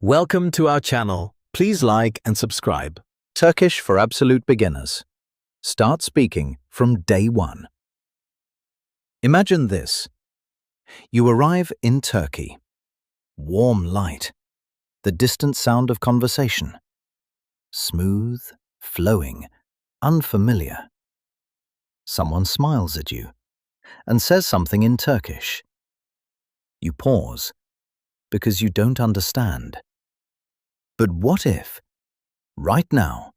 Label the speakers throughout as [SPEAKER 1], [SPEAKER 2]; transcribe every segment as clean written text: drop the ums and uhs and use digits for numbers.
[SPEAKER 1] Welcome to our channel. Please like and subscribe.
[SPEAKER 2] Turkish for absolute beginners. Start speaking from day one. Imagine this. You arrive in Turkey. Warm light. The distant sound of conversation. Smooth, flowing, unfamiliar. Someone smiles at you and says something in Turkish. You pause because you don't understand. But what if, right now,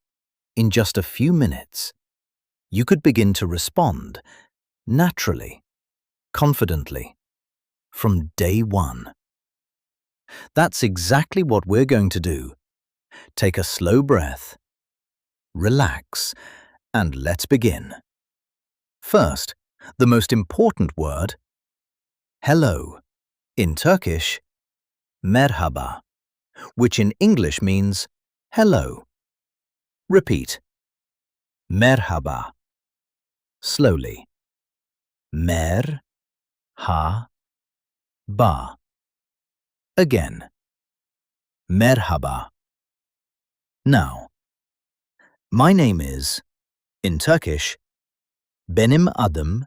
[SPEAKER 2] in just a few minutes, you could begin to respond naturally, confidently, from day one? That's exactly what we're going to do. Take a slow breath, relax, and let's begin. First, the most important word, hello. In Turkish, merhaba, which in English means hello. Repeat. Merhaba. Slowly. Mer-ha-ba. Again. Merhaba. Now, my name is, in Turkish, benim adım,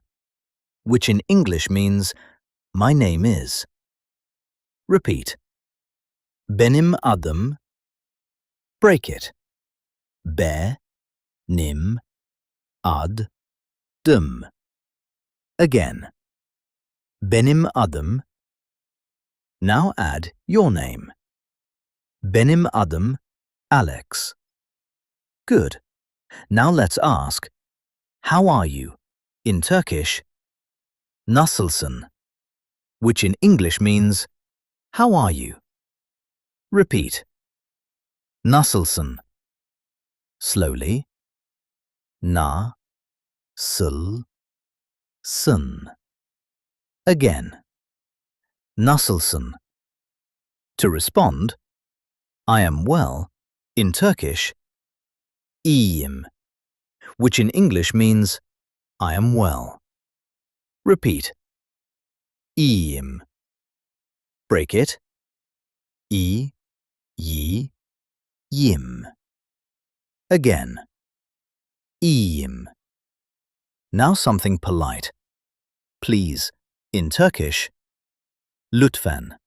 [SPEAKER 2] which in English means my name is. Repeat. Benim adım. Break it. Benim adım. Again. Benim adım. Now add your name. Benim adım Alex. Good. Now let's ask, how are you? In Turkish, nasılsın, which in English means, how are you? Repeat. Nasılsın. Slowly. Na-sul-sın. Again. Nasılsın. To respond, I am well, in Turkish, iyiyim, which in English means, I am well. Repeat. İyiyim. Break it. İyiyim. Again. İyiyim. Now something polite. Please, in Turkish, lütfen,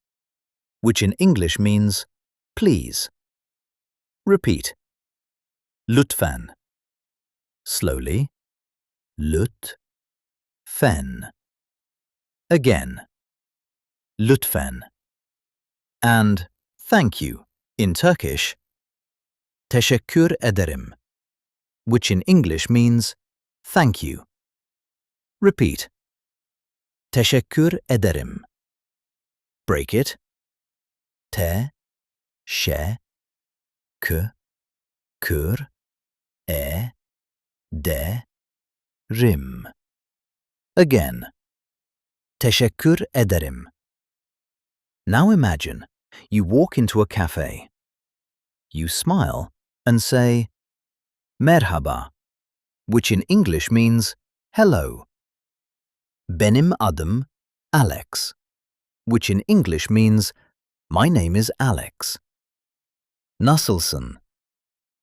[SPEAKER 2] which in English means please. Repeat. Lütfen. Slowly. Lütfen. Again. Lütfen. And thank you, in Turkish, teşekkür ederim, which in English means thank you. Repeat. Teşekkür ederim. Break it. Te-şe-kür e-de-rim. Again. Teşekkür ederim. Now imagine you walk into a cafe. You smile and say, merhaba, which in English means hello. Benim adım Alex, which in English means my name is Alex. Nasılsın,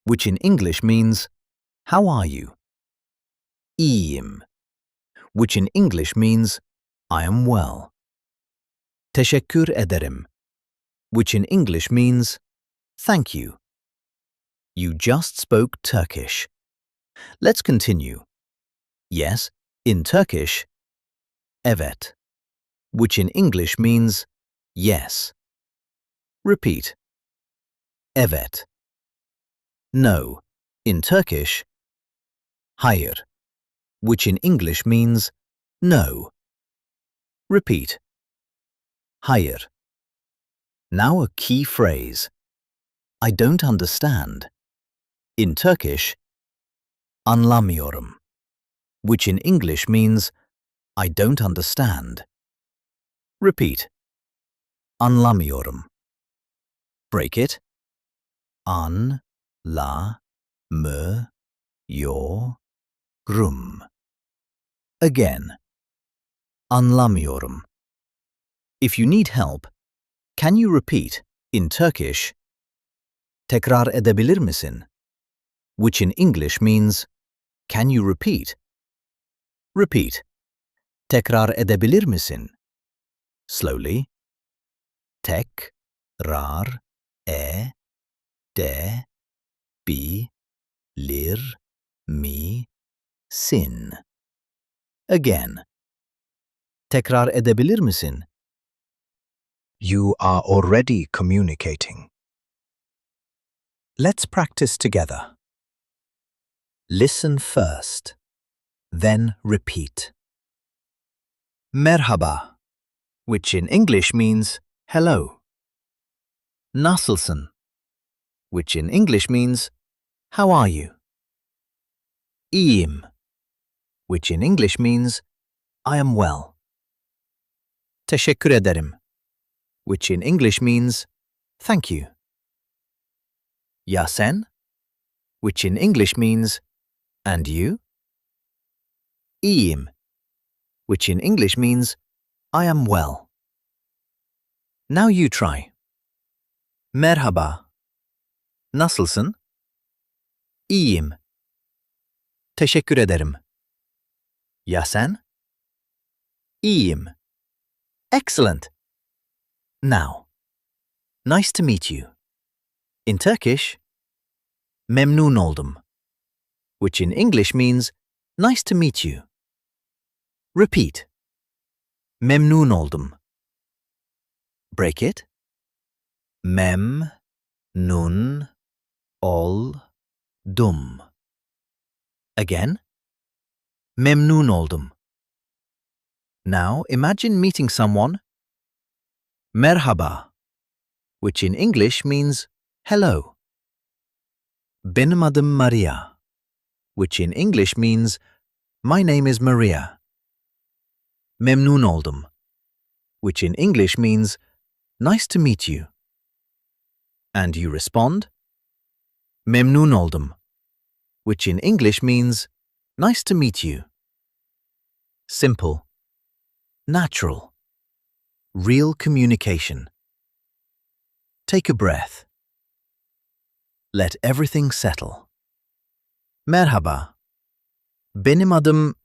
[SPEAKER 2] which in English means how are you? İyiyim, which in English means I am well. Teşekkür ederim, which in English means thank you. You just spoke Turkish. Let's continue. Yes, in Turkish, evet, which in English means yes. Repeat. Evet. No, in Turkish, hayır, which in English means no. Repeat. Hayır. Now a key phrase. I don't understand. In Turkish, anlamıyorum, which in English means I don't understand. Repeat. Anlamıyorum. Break it. Anlamıyorum. Again. Anlamıyorum. If you need help, can you repeat, in Turkish, Tekrar edebilir misin? Which in English means, can you repeat? Repeat. Tekrar edebilir misin? Slowly. Tekrar edebilir misin? Again. Tekrar edebilir misin?
[SPEAKER 3] You are already communicating. Let's practice together. Listen first, then repeat. Merhaba, which in English means hello. Nasılsın, which in English means how are you? İyiyim, which in English means I am well. Teşekkür ederim, which in English means thank you. Ya sen, which in English means and you? İyiyim, which in English means I am well. Now you try. Merhaba. Nasılsın? İyiyim. Teşekkür ederim. Ya sen? İyiyim. Excellent. Now, nice to meet you. In Turkish, memnun oldum, which in English means nice to meet you. Repeat. Memnun oldum. Break it. Memnun oldum. Again. Memnun oldum. Now imagine meeting someone. Merhaba, which in English means hello. Benim adım Maria, which in English means my name is Maria. Memnun oldum, which in English means nice to meet you. And you respond, memnun oldum, which in English means nice to meet you. Simple, natural, real communication. Take a breath. Let everything settle. Merhaba. Benim adım.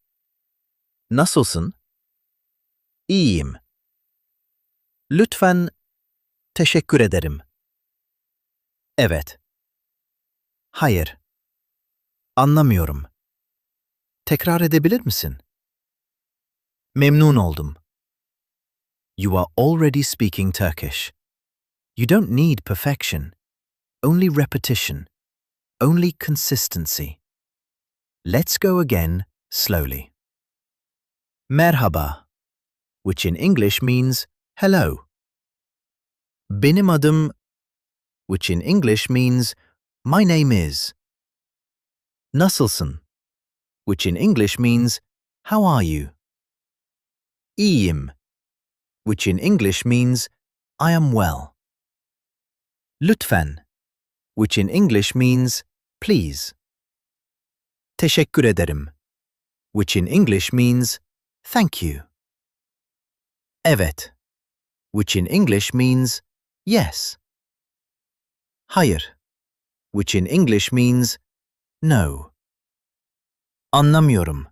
[SPEAKER 3] Nasılsın? İyiyim. Lütfen teşekkür ederim. Evet. Hayır. Anlamıyorum. Tekrar edebilir misin? Memnun oldum. You are already speaking Turkish. You don't need perfection, only repetition, only consistency. Let's go again slowly. Merhaba, which in English means hello. Benim adım, which in English means my name is. Nasılsın, which in English means how are you? İyiyim, which in English means I am well. Lütfen, which in English means please. Teşekkür ederim, which in English means thank you. Evet, which in English means yes. Hayır, which in English means no. Anlamıyorum,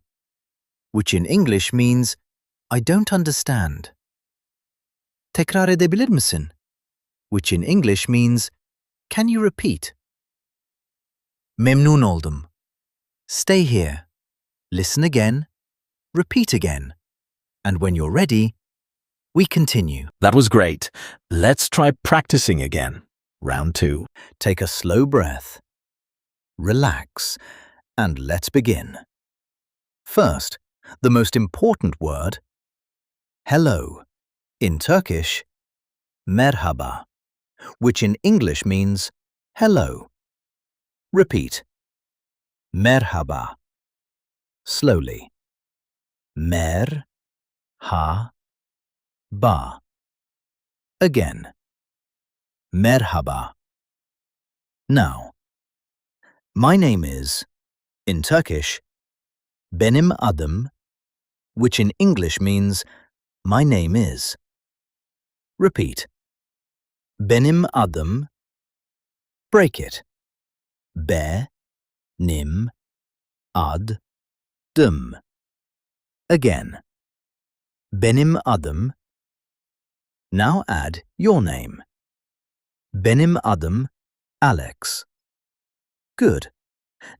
[SPEAKER 3] which in English means I don't understand. Tekrar edebilir misin? Which in English means can you repeat? Memnun oldum. Stay here. Listen again. Repeat again. And when you're ready, we continue.
[SPEAKER 1] That was great. Let's try practicing again. Round 2.
[SPEAKER 2] Take a slow breath. Relax. And let's begin. First, the most important word, hello. In Turkish, merhaba, which in English means hello. Repeat. Merhaba. Slowly. Mer-ha-ba. Again. Merhaba. Now, my name is, in Turkish, benim adım, which in English means my name is. Repeat. Benim adım. Break it. Benim adım. Again. Benim adım. Now add your name. Benim adım Alex. Good.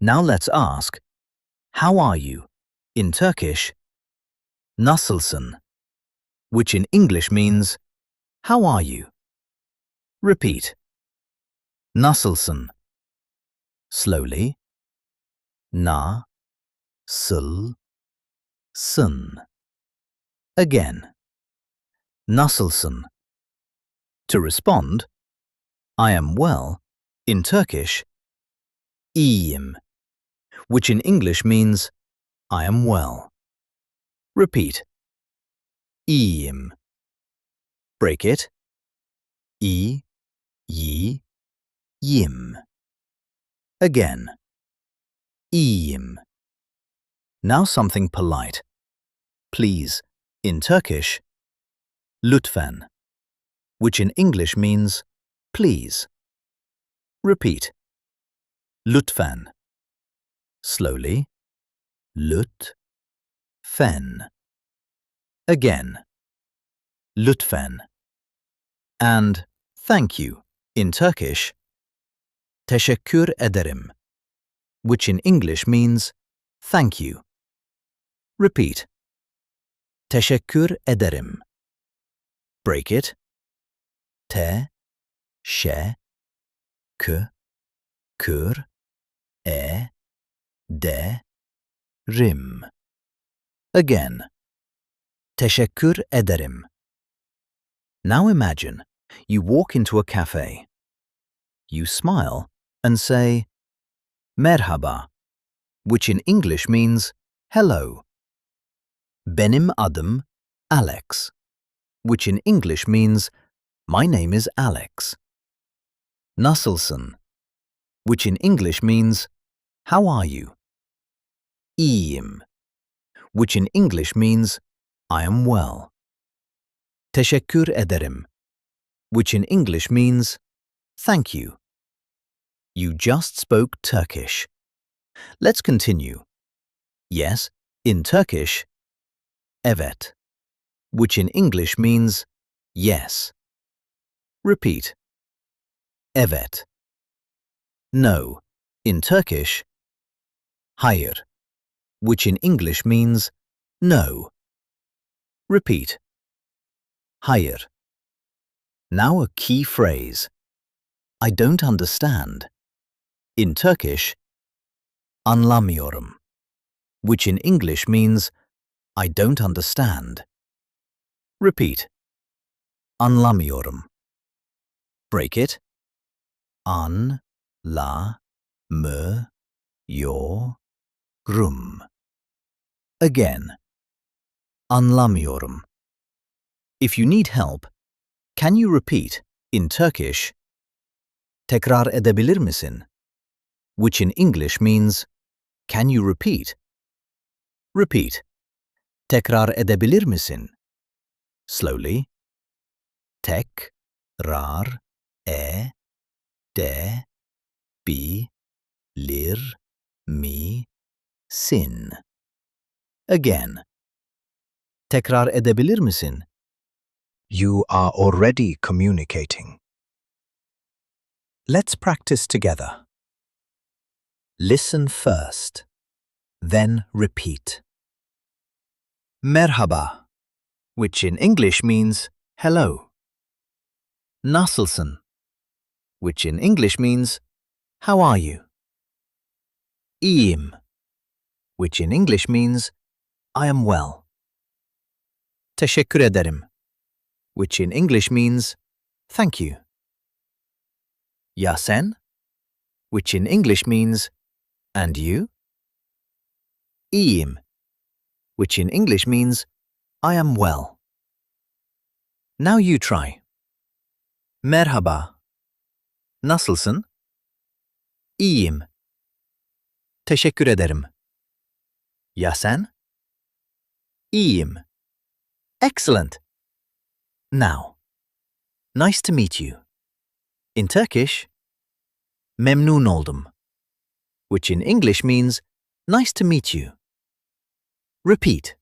[SPEAKER 2] Now let's ask, how are you? In Turkish, nasılsın? Which in English means, how are you? Repeat. Nasılsın? Slowly. Na, sil, sın. Again. Nasılsın? To respond, I am well, in Turkish, iyiyim, which in English means, I am well. Repeat. İyiyim. Break it. İyiyim. Again. İyiyim. Now something polite. Please, in Turkish, lütfen, which in English means, please. Repeat. Lütfen. Slowly. Lütfen. Again. Lütfen. And thank you, in Turkish, teşekkür ederim, which in English means thank you. Repeat. Teşekkür ederim. Break it. Te, şe, kür, de, rim. Again. Teşekkür ederim. Now imagine you walk into a cafe. You smile and say, merhaba, which in English means hello. Benim adım Alex, which in English means my name is Alex. Nasılsın, which in English means how are you? İyiyim, which in English means I am well. Teşekkür ederim, which in English means thank you. You just spoke Turkish. Let's continue. Yes, in Turkish, evet, which in English means yes. Repeat. Evet. No, in Turkish, hayır, which in English means no. Repeat. Hayır. Now a key phrase. I don't understand. In Turkish, anlamıyorum, which in English means I don't understand. Repeat. Anlamıyorum. Break it. Anlamıyorum. Again. Anlamıyorum. If you need help, can you repeat, in Turkish, tekrar edebilir misin? Which in English means, can you repeat? Repeat. Tekrar edebilir misin? Slowly. Tekrar edebilir misin? Again. Tekrar edebilir misin?
[SPEAKER 3] You are already communicating. Let's practice together. Listen first, then repeat. Merhaba, which in English means hello. Nasılsın, which in English means how are you? İyiyim, which in English means I am well. Teşekkür ederim, which in English means thank you. Ya sen, which in English means and you? İyiyim, which in English means I am well. Now you try. Merhaba. Nasılsın? İyiyim. Teşekkür ederim. Ya sen? İyiyim. Excellent. Now, nice to meet you. In Turkish,
[SPEAKER 2] Memnun oldum, which in English means nice to meet you. Repeat.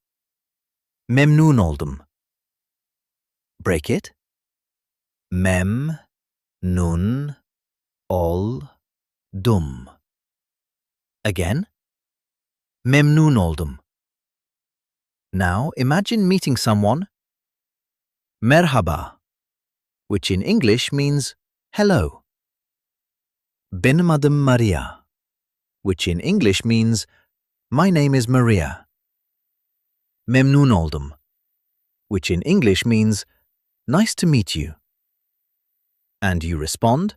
[SPEAKER 2] Memnun oldum. Break it. Memnun oldum. Again. Memnun oldum. Now imagine meeting someone. Merhaba, which in English means hello. Benim adım Maria, which in English means my name is Maria. Memnun oldum, which in English means nice to meet you. And you respond,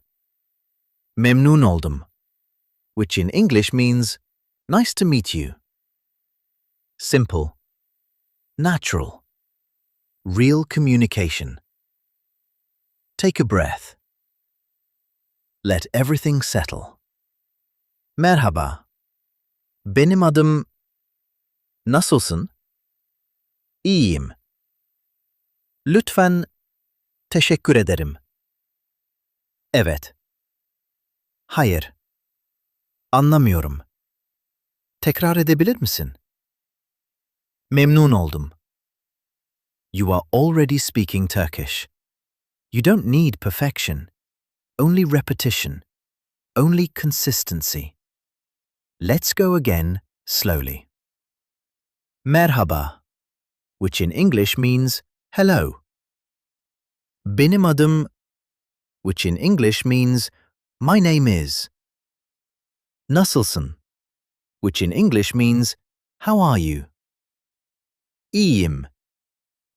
[SPEAKER 2] Memnun oldum, which in English means nice to meet you. Simple, natural, real communication. Take a breath. Let everything settle. Merhaba. Benim adım. Nasılsın? İyiyim. Lütfen. Teşekkür ederim. Evet. Hayır. Anlamıyorum. Tekrar edebilir misin? Memnun oldum. You are already speaking Turkish. You don't need perfection, only repetition, only consistency. Let's go again slowly. Merhaba, which in English means hello. Benim adım, which in English means my name is. Nasılsın, which in English means how are you? İyiyim,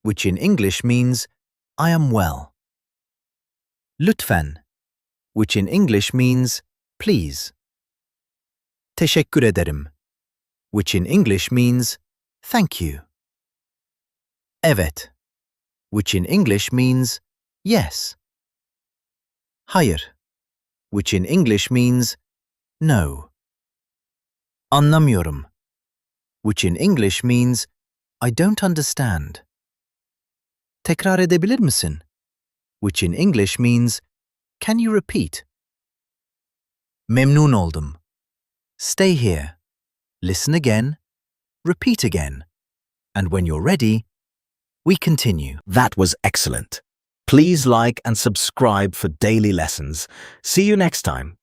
[SPEAKER 2] which in English means I am well. Lütfen, which in English means please. Teşekkür ederim, which in English means thank you. Evet, which in English means yes. Hayır, which in English means no. Anlamıyorum, which in English means I don't understand. Tekrar edebilir misin? Which in English means can you repeat? Memnun oldum. Stay here. Listen again. Repeat again. And when you're ready, we continue.
[SPEAKER 1] That was excellent. Please like and subscribe for daily lessons. See you next time.